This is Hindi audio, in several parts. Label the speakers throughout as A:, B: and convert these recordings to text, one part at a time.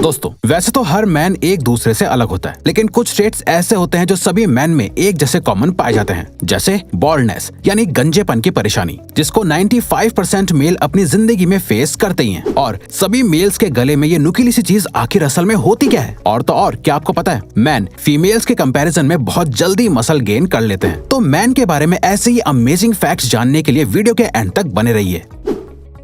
A: दोस्तों वैसे तो हर मैन एक दूसरे से अलग होता है, लेकिन कुछ ट्रेट्स ऐसे होते हैं जो सभी मैन में एक जैसे कॉमन पाए जाते हैं, जैसे बॉल्डनेस यानी गंजेपन की परेशानी, जिसको 95% मेल अपनी जिंदगी में फेस करते ही हैं। और सभी मेल्स के गले में ये नुकीली सी चीज आखिर असल में होती क्या है? और तो और क्या आपको पता है, मैन फीमेल्स के कंपैरिजन में बहुत जल्दी मसल गेन कर लेते हैं। तो मैन के बारे में ऐसे ही अमेजिंग फैक्ट्स जानने के लिए वीडियो के एंड तक बने रहिए।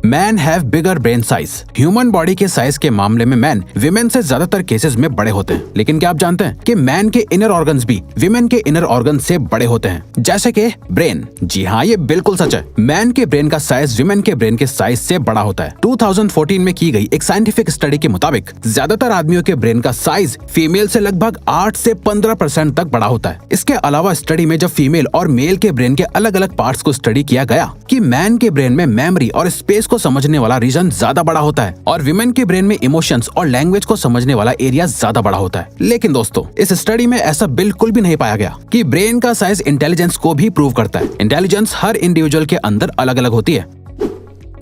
A: Man have bigger brain size. Human body के साइज के मामले में मैन विमेन से ज्यादातर केसेस में बड़े होते हैं, लेकिन क्या आप जानते हैं कि मैन के इनर ऑर्गन्स भी विमेन के इनर ऑर्गन से बड़े होते हैं, जैसे कि ब्रेन। जी हाँ, ये बिल्कुल सच है। मैन के ब्रेन का साइज विमेन के ब्रेन के साइज से बड़ा होता है। 2014 में की गई एक साइंटिफिक स्टडी के मुताबिक ज्यादातर आदमियों के ब्रेन का साइज फीमेल से लगभग 8 से 15% तक बड़ा होता है। इसके अलावा स्टडी में जब फीमेल और मेल के ब्रेन के अलग अलग पार्ट्स को स्टडी किया गया कि मैन के ब्रेन में मेमोरी और स्पेस को समझने वाला रीजन ज्यादा बड़ा होता है और विमेन के ब्रेन में इमोशंस और लैंग्वेज को समझने वाला एरिया ज्यादा बड़ा होता है। लेकिन दोस्तों इस स्टडी में ऐसा बिल्कुल भी नहीं पाया गया कि ब्रेन का साइज इंटेलिजेंस को भी प्रूव करता है। इंटेलिजेंस हर इंडिविजुअल के अंदर अलग अलग होती है।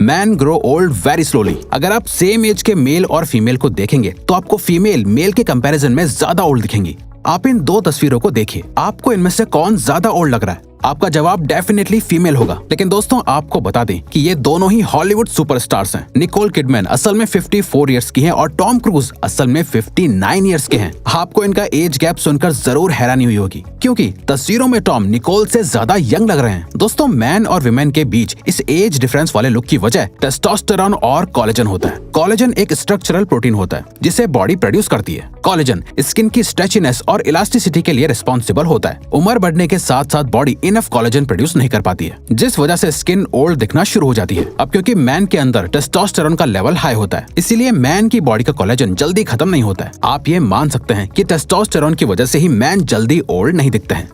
A: Man grow old very slowly. अगर आप सेम एज के मेल और फीमेल को देखेंगे तो आपको फीमेल मेल के कंपैरिजन में ज्यादा ओल्ड दिखेंगी। आप इन दो तस्वीरों को देखिए, आपको इनमें से कौन ज्यादा ओल्ड लग रहा है? आपका जवाब डेफिनेटली फीमेल होगा। लेकिन दोस्तों आपको बता दें कि ये दोनों ही हॉलीवुड सुपरस्टार्स हैं। निकोल किडमैन असल में 54 इयर्स की हैं और टॉम क्रूज असल में 59 इयर्स के हैं। आपको इनका एज गैप सुनकर जरूर हैरानी हुई होगी, क्योंकि तस्वीरों में टॉम निकोल से ज्यादा यंग लग रहे हैं। दोस्तों मैन और विमेन के बीच इस एज डिफरेंस वाले लुक की वजह टेस्टोस्टेरोन और कोलेजन होता है। कोलेजन एक स्ट्रक्चरल प्रोटीन होता है जिसे बॉडी प्रोड्यूस करती है। कोलेजन स्किन की स्ट्रेचीनेस और इलास्टिसिटी के लिए रिस्पॉन्सिबल होता है। उम्र बढ़ने के साथ साथ बॉडी इनफ कोलेजन प्रोड्यूस नहीं कर पाती है, जिस वजह से स्किन ओल्ड दिखना शुरू हो जाती है। अब क्योंकि मैन के अंदर टेस्टोस्टेरोन का लेवल हाई होता है, इसीलिए मैन की बॉडी का कोलेजन जल्दी खत्म नहीं होता है। आप ये मान सकते हैं कि टेस्टोस्टेरोन की वजह से ही मैन जल्दी ओल्ड नहीं दिखते हैं।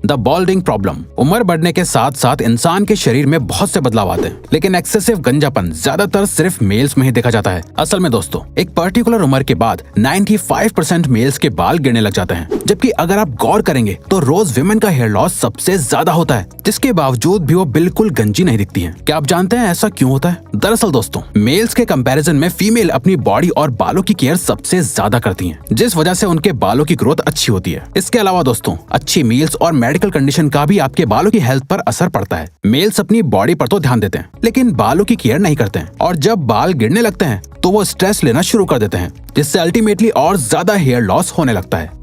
A: The बॉल्डिंग problem. उम्र बढ़ने के साथ साथ इंसान के शरीर में बहुत से बदलाव आते हैं, लेकिन एक्सेसिव गंजापन ज्यादातर सिर्फ मेल्स में ही देखा जाता है। असल में दोस्तों एक पर्टिकुलर उम्र के बाद 95% मेल्स के बाल गिरने लग जाते हैं, जबकि अगर आप गौर करेंगे तो रोज विमेन का हेयर लॉस सबसे ज्यादा होता है, जिसके बावजूद भी वो बिल्कुल गंजी नहीं दिखती है। क्या आप जानते हैं ऐसा क्यों होता है? दरअसल दोस्तों मेल्स के कंपैरिजन में फीमेल अपनी बॉडी और बालों की केयर सबसे ज्यादा करती है, जिस वजह से उनके बालों की ग्रोथ अच्छी होती है। इसके अलावा दोस्तों अच्छी मील्स और मेडिकल कंडीशन का भी आपके बालों की हेल्थ पर असर पड़ता है। मेल्स अपनी बॉडी पर तो ध्यान देते हैं, लेकिन बालों की केयर नहीं करते हैं, और जब बाल गिरने लगते हैं तो वो स्ट्रेस लेना शुरू कर देते हैं, जिससे अल्टीमेटली और ज्यादा हेयर लॉस होने लगता है।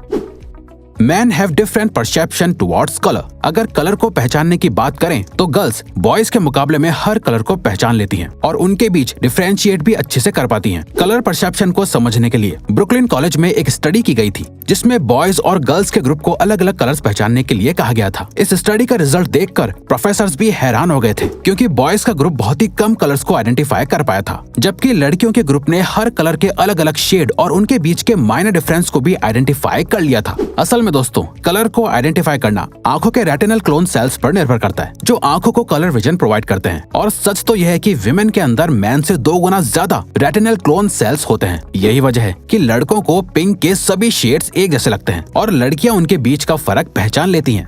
A: Man have different perception towards colour. अगर कलर को पहचानने की बात करें तो गर्ल्स बॉयज के मुकाबले में हर कलर को पहचान लेती हैं और उनके बीच डिफरेंशिएट भी अच्छे से कर पाती हैं। कलर परसेप्शन को समझने के लिए ब्रुकलिन कॉलेज में एक स्टडी की गई थी, जिसमें बॉयज और गर्ल्स के ग्रुप को अलग अलग कलर्स पहचानने के लिए कहा गया था। इस स्टडी का रिजल्ट देखकर प्रोफेसर्स भी हैरान हो गए थे, क्योंकि बॉयज का ग्रुप बहुत ही कम कलर्स को आइडेंटिफाई कर पाया था, जबकि लड़कियों के ग्रुप ने हर कलर के अलग अलग शेड और उनके बीच के माइनर डिफरेंस को भी आइडेंटिफाई कर लिया था। असल में दोस्तों कलर को आइडेंटिफाई करना आंखों के रेटिनल क्लोन सेल्स पर निर्भर करता है, जो आंखों को कलर विजन प्रोवाइड करते हैं। और सच तो यह है कि विमेन के अंदर मैन से 2 गुना ज्यादा रेटिनल क्लोन सेल्स होते हैं। यही वजह है कि लड़कों को पिंक के सभी शेड्स एक जैसे लगते हैं और लड़कियां उनके बीच का फर्क पहचान लेती हैं।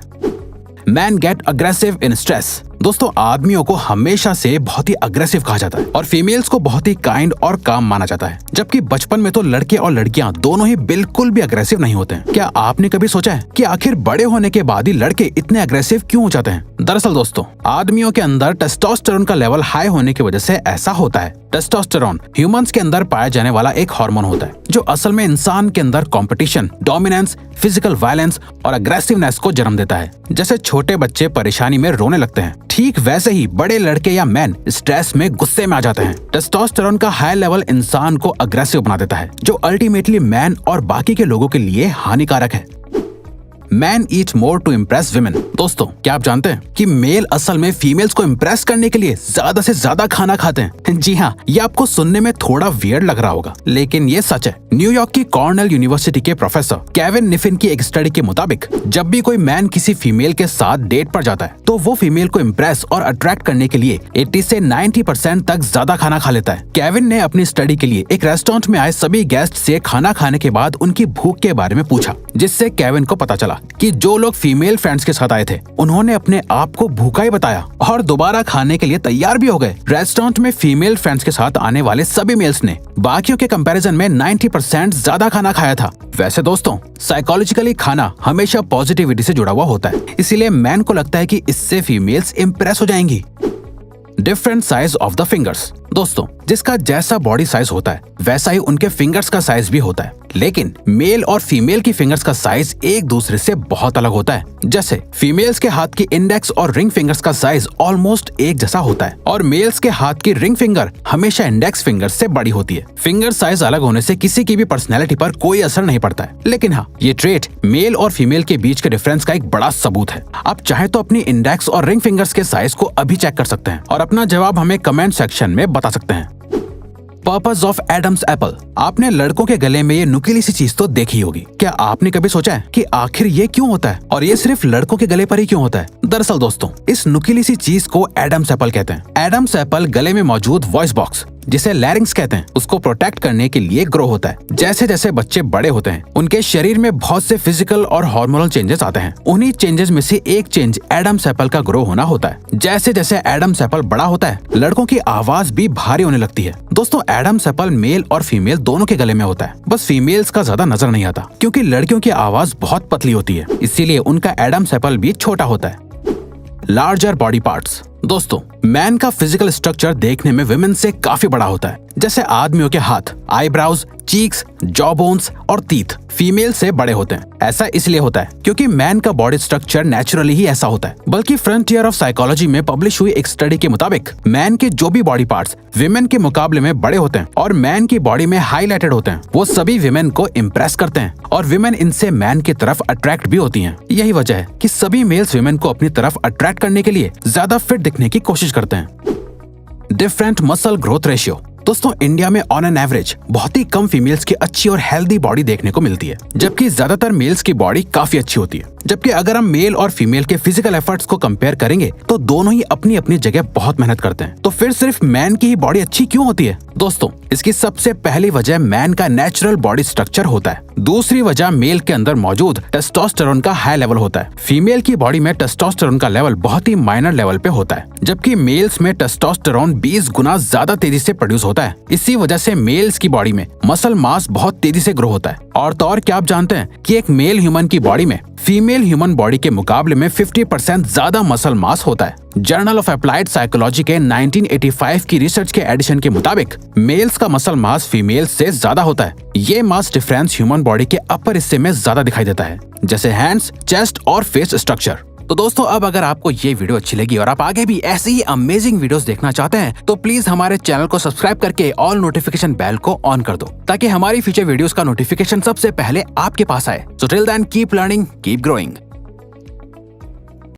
A: Man get aggressive in stress. दोस्तों आदमियों को हमेशा से बहुत ही अग्रेसिव कहा जाता है और फीमेल्स को बहुत ही काइंड और काम माना जाता है, जबकि बचपन में तो लड़के और लड़कियां दोनों ही बिल्कुल भी अग्रेसिव नहीं होते हैं। क्या आपने कभी सोचा है कि आखिर बड़े होने के बाद ही लड़के इतने अग्रेसिव क्यों हो जाते हैं? दरअसल दोस्तों आदमियों के अंदर टेस्टोस्टेरोन का लेवल हाई होने की वजह से ऐसा होता है। टेस्टोस्टेरोन ह्यूमंस के अंदर पाया जाने वाला एक हार्मोन होता है, जो असल में इंसान के अंदर कंपटीशन, डोमिनेंस, फिजिकल वायलेंस और अग्रेसिवनेस को जन्म देता है। जैसे छोटे बच्चे परेशानी में रोने लगते हैं, ठीक वैसे ही बड़े लड़के या मैन स्ट्रेस में गुस्से में आ जाते हैं। टेस्टोस्टेरोन का हाई लेवल इंसान को अग्रेसिव बना देता है, जो अल्टीमेटली मैन और बाकी के लोगों के लिए हानिकारक है। Man eat more to impress women. दोस्तों क्या आप जानते हैं कि मेल असल में फीमेल्स को इम्प्रेस करने के लिए ज्यादा से ज्यादा खाना खाते हैं? जी हाँ, ये आपको सुनने में थोड़ा वियर्ड लग रहा होगा, लेकिन ये सच है। न्यूयॉर्क की कॉर्नेल यूनिवर्सिटी के प्रोफेसर केविन निफिन की एक स्टडी के मुताबिक जब भी कोई मैन किसी फीमेल के साथ डेट पर जाता है तो वो फीमेल को इम्प्रेस और अट्रैक्ट करने के लिए 80 से 90% तक ज्यादा खाना खा लेता है। केविन ने अपनी स्टडी के लिए एक रेस्टोरेंट में आए सभी गेस्ट से खाना खाने के बाद उनकी भूख के बारे में पूछा, जिससे केविन को पता चला कि जो लोग फीमेल फ्रेंड्स के साथ आए थे उन्होंने अपने आप को भूखा ही बताया और दोबारा खाने के लिए तैयार भी हो गए। रेस्टोरेंट में फीमेल फ्रेंड्स के साथ आने वाले सभी मेल्स ने बाकियों के कंपैरिजन में 90% ज्यादा खाना खाया था। वैसे दोस्तों, साइकोलॉजिकली खाना हमेशा पॉजिटिविटी से जुड़ा हुआ होता है, इसीलिए मैन को लगता है कि इससे फीमेल्स इंप्रेस हो जाएंगी। Different size of the fingers. दोस्तों, जिसका जैसा बॉडी साइज होता है वैसा ही उनके फिंगर्स का साइज भी होता है, लेकिन मेल और फीमेल की फिंगर्स का साइज एक दूसरे से बहुत अलग होता है। जैसे फीमेल्स के हाथ की इंडेक्स और रिंग फिंगर्स का साइज ऑलमोस्ट एक जैसा होता है और मेल्स के हाथ की रिंग फिंगर हमेशा इंडेक्स फिंगर से बड़ी होती है। फिंगर साइज अलग होने से किसी की भी पर्सनैलिटी पर कोई असर नहीं पड़ता है, लेकिन हाँ, ये ट्रेट मेल और फीमेल के बीच के डिफरेंस का एक बड़ा सबूत है। आप चाहे तो अपनी इंडेक्स और रिंग फिंगर्स के साइज को अभी चेक कर सकते हैं और अपना जवाब हमें कमेंट सेक्शन में बता सकते हैं। Purpose of Adam's apple. आपने लड़कों के गले में ये नुकीली सी चीज तो देखी होगी। क्या आपने कभी सोचा है कि आखिर ये क्यों होता है और ये सिर्फ लड़कों के गले पर ही क्यों होता है? दरअसल दोस्तों, इस नुकीली सी चीज को एडम्स एप्पल कहते हैं। एडम्स एप्पल गले में मौजूद वॉइस बॉक्स, जिसे लैरिंग्स कहते हैं, उसको प्रोटेक्ट करने के लिए ग्रो होता है। जैसे जैसे बच्चे बड़े होते हैं उनके शरीर में बहुत से फिजिकल और हार्मोनल चेंजेस आते हैं। उन्हीं चेंजेस में से एक चेंज एडम्स एप्पल का ग्रो होना होता है। जैसे जैसे एडम्स एप्पल बड़ा होता है लड़कों की आवाज भी भारी होने लगती है। दोस्तों, एडम्स एप्पल मेल और फीमेल दोनों के गले में होता है, बस फीमेल्स का ज्यादा नजर नहीं आता क्योंकि लड़कियों की आवाज बहुत पतली होती है, इसीलिए उनका एडम्स एप्पल भी छोटा होता है। Larger body parts. दोस्तों, मैन का फिजिकल स्ट्रक्चर देखने में विमेन से काफी बड़ा होता है। जैसे आदमियों के हाथ, आईब्राउज, चीक्स, जॉ बोन्स और टीथ फीमेल से बड़े होते हैं। ऐसा इसलिए होता है क्योंकि मैन का बॉडी स्ट्रक्चर नेचुरली ही ऐसा होता है। बल्कि फ्रंटियर ऑफ साइकोलॉजी में पब्लिश हुई एक स्टडी के मुताबिक मैन के जो भी बॉडी पार्ट्स विमेन के मुकाबले में बड़े होते हैं और मैन की बॉडी में हाईलाइटेड होते हैं, वो सभी विमेन को इम्प्रेस करते हैं और विमेन इनसे मैन की तरफ अट्रैक्ट भी होती हैं। यही वजह है कि सभी मेल्स विमेन को अपनी तरफ अट्रैक्ट करने के लिए ज्यादा फिट दिखने की कोशिश करते हैं। Different muscle growth ratio. दोस्तों, इंडिया में ऑन एन एवरेज बहुत ही कम फीमेल्स की अच्छी और हेल्दी बॉडी देखने को मिलती है, जबकि ज्यादातर मेल्स की बॉडी काफी अच्छी होती है। जबकि अगर हम मेल और फीमेल के फिजिकल एफर्ट्स को कंपेयर करेंगे तो दोनों ही अपनी अपनी जगह बहुत मेहनत करते हैं। तो फिर सिर्फ मैन की ही बॉडी अच्छी क्यों होती है? दोस्तों, इसकी सबसे पहली वजह मैन का नेचुरल बॉडी स्ट्रक्चर होता है। दूसरी वजह मेल के अंदर मौजूद टेस्टोस्टेरोन का हाई लेवल होता है। फीमेल की बॉडी में टेस्टोस्टेरोन का लेवल बहुत ही माइनर लेवल पे होता है, जबकि मेल्स में टेस्टोस्टेरोन 20 गुना ज्यादा तेजी से प्रोड्यूस होता है। इसी वजह से मेल्स की बॉडी में मसल मास बहुत तेजी से ग्रो होता है। और तो और, क्या आप जानते हैं कि एक मेल ह्यूमन की बॉडी में फीमेल ह्यूमन बॉडी के मुकाबले में 50% ज्यादा मसल मास होता है। जर्नल ऑफ अप्लाइड साइकोलॉजी के 1985 की रिसर्च के एडिशन के मुताबिक मेल्स का मसल मास फीमेल्स से ज्यादा होता है। ये मास डिफरेंस ह्यूमन बॉडी के अपर हिस्से में ज्यादा दिखाई देता है, जैसे हैंड्स, चेस्ट और फेस स्ट्रक्चर। तो दोस्तों, अब अगर आपको ये वीडियो अच्छी लगी और आप आगे भी ऐसी ही अमेजिंग वीडियोस देखना चाहते हैं तो प्लीज हमारे चैनल को सब्सक्राइब करके ऑल नोटिफिकेशन बेल को ऑन कर दो, ताकि हमारी फ्यूचर वीडियोस का नोटिफिकेशन सबसे पहले आपके पास आए। So till then, keep learning, keep growing.